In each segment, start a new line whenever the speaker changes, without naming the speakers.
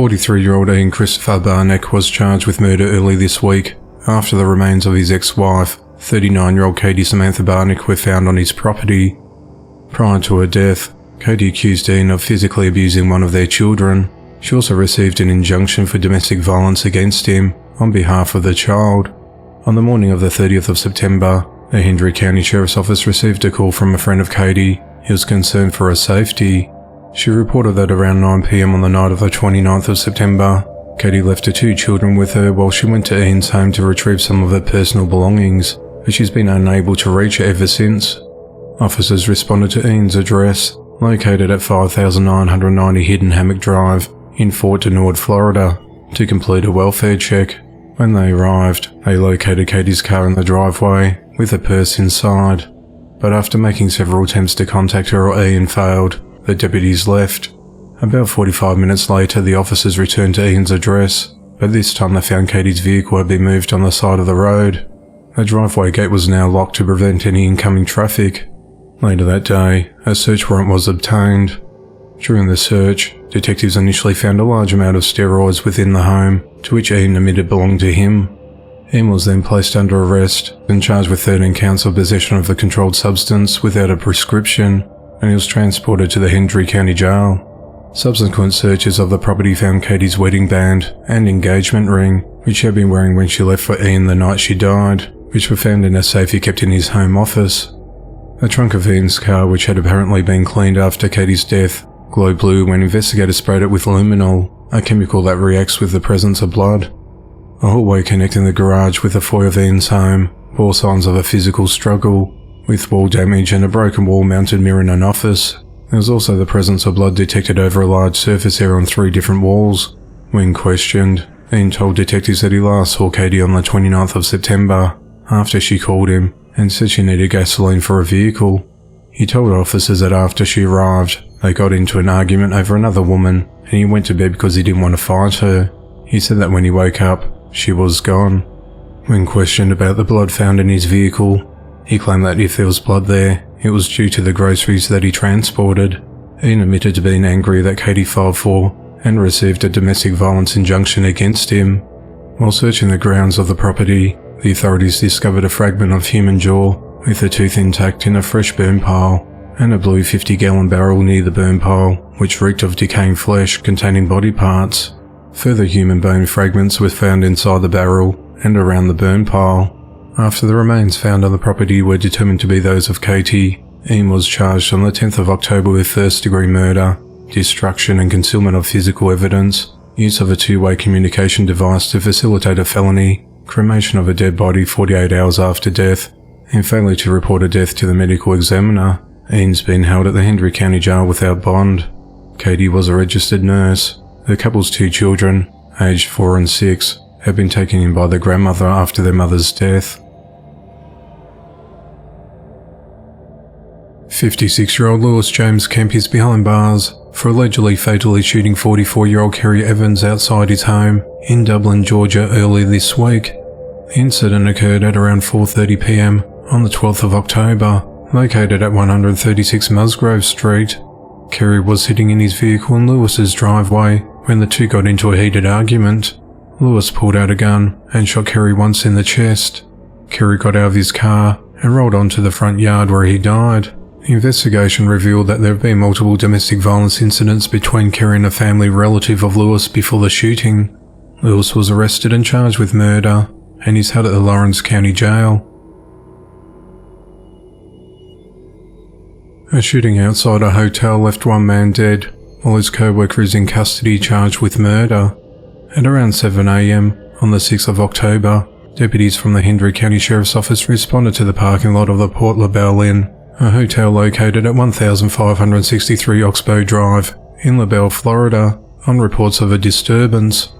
43-year-old Ian Christopher Barnick was charged with murder early this week after the remains of his ex-wife, 39-year-old Katie Samantha Barnick, were found on his property. Prior to her death, Katie accused Ian of physically abusing one of their children. She also received an injunction for domestic violence against him on behalf of the child. On the morning of the 30th of September, the Hendry County Sheriff's Office received a call from a friend of Katie. He was concerned for her safety. She reported that around 9 p.m. on the night of the 29th of September, Katie left her 2 children with her while she went to Ian's home to retrieve some of her personal belongings, but she's been unable to reach her ever since. Officers responded to Ian's address, located at 5990 Hidden Hammock Drive in Fort Denard, Florida, to complete a welfare check. When they arrived, they located Katie's car in the driveway with a purse inside, but after making several attempts to contact her or Ian failed, the deputies left. About 45 minutes later, the officers returned to Ian's address, but this time they found Katie's vehicle had been moved on the side of the road. The driveway gate was now locked to prevent any incoming traffic. Later that day, a search warrant was obtained. During the search, detectives initially found a large amount of steroids within the home, to which Ian admitted belonged to him. Ian was then placed under arrest and charged with 13 counts of possession of the controlled substance without a prescription, and he was transported to the Hendry County Jail. Subsequent searches of the property found Katie's wedding band and engagement ring, which she had been wearing when she left for Ian the night she died, which were found in a safe he kept in his home office. The trunk of Ian's car, which had apparently been cleaned after Katie's death, glowed blue when investigators sprayed it with luminol, a chemical that reacts with the presence of blood. A hallway connecting the garage with the foyer of Ian's home bore signs of a physical struggle, with wall damage and a broken wall-mounted mirror in an office. There was also the presence of blood detected over a large surface area on 3 different walls. When questioned, Ian told detectives that he last saw Katie on the 29th of September, after she called him and said she needed gasoline for a vehicle. He told officers that after she arrived, they got into an argument over another woman, and he went to bed because he didn't want to fight her. He said that when he woke up, she was gone. When questioned about the blood found in his vehicle, he claimed that if there was blood there, it was due to the groceries that he transported. Ian admitted to being angry that Katie filed for and received a domestic violence injunction against him. While searching the grounds of the property, the authorities discovered a fragment of human jaw with a tooth intact in a fresh burn pile, and a blue 50-gallon barrel near the burn pile, which reeked of decaying flesh containing body parts. Further human bone fragments were found inside the barrel and around the burn pile. After the remains found on the property were determined to be those of Katie, Ian was charged on the 10th of October with first-degree murder, destruction and concealment of physical evidence, use of a 2-way communication device to facilitate a felony, cremation of a dead body 48 hours after death, and failure to report a death to the medical examiner. Ian's been held at the Hendry County Jail without bond. Katie was a registered nurse. The couple's 2 children, aged 4 and 6, had been taken in by their grandmother after their mother's death. 56-year-old Lewis James Kemp is behind bars for allegedly fatally shooting 44-year-old Kerry Evans outside his home in Dublin, Georgia early this week. The incident occurred at around 4:30 p.m. on the 12th of October, located at 136 Musgrove Street. Kerry was sitting in his vehicle in Lewis's driveway when the two got into a heated argument. Lewis pulled out a gun and shot Kerry once in the chest. Kerry got out of his car and rolled onto the front yard where he died. The investigation revealed that there have been multiple domestic violence incidents between Kerry and a family relative of Lewis before the shooting. Lewis was arrested and charged with murder and is held at the Lawrence County Jail. A shooting outside a hotel left one man dead, while his co-worker is in custody charged with murder. At around 7 a.m. on the 6th of October, deputies from the Hendry County Sheriff's Office responded to the parking lot of the Port LaBelle Inn, a hotel located at 1563 Oxbow Drive in LaBelle, Florida, on reports of a disturbance.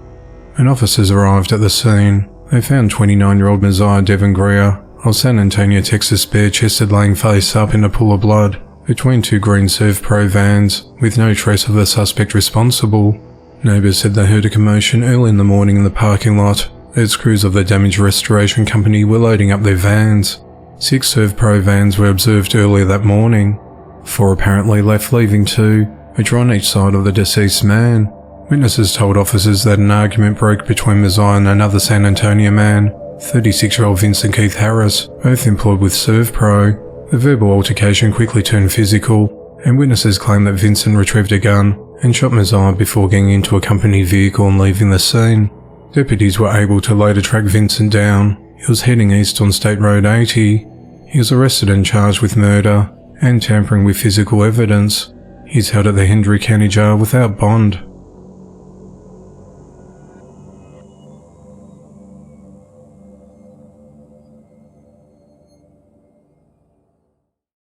When officers arrived at the scene, they found 29-year-old Messiah Devon Greer of San Antonio, Texas, bare-chested, laying face up in a pool of blood between 2 green ServPro vans, with no trace of the suspect responsible. Neighbours said they heard a commotion early in the morning in the parking lot as crews of the damaged restoration company were loading up their vans. 6 ServPro vans were observed earlier that morning. 4 apparently left, leaving 2, which were on each side of the deceased man. Witnesses told officers that an argument broke between Mazzei and another San Antonio man, 36-year-old Vincent Keith Harris, both employed with ServPro. The verbal altercation quickly turned physical, and witnesses claimed that Vincent retrieved a gun and shot Mazzei before getting into a company vehicle and leaving the scene. Deputies were able to later track Vincent down. He was heading east on State Road 80. He was arrested and charged with murder and tampering with physical evidence. He's held at the Hendry County Jail without bond.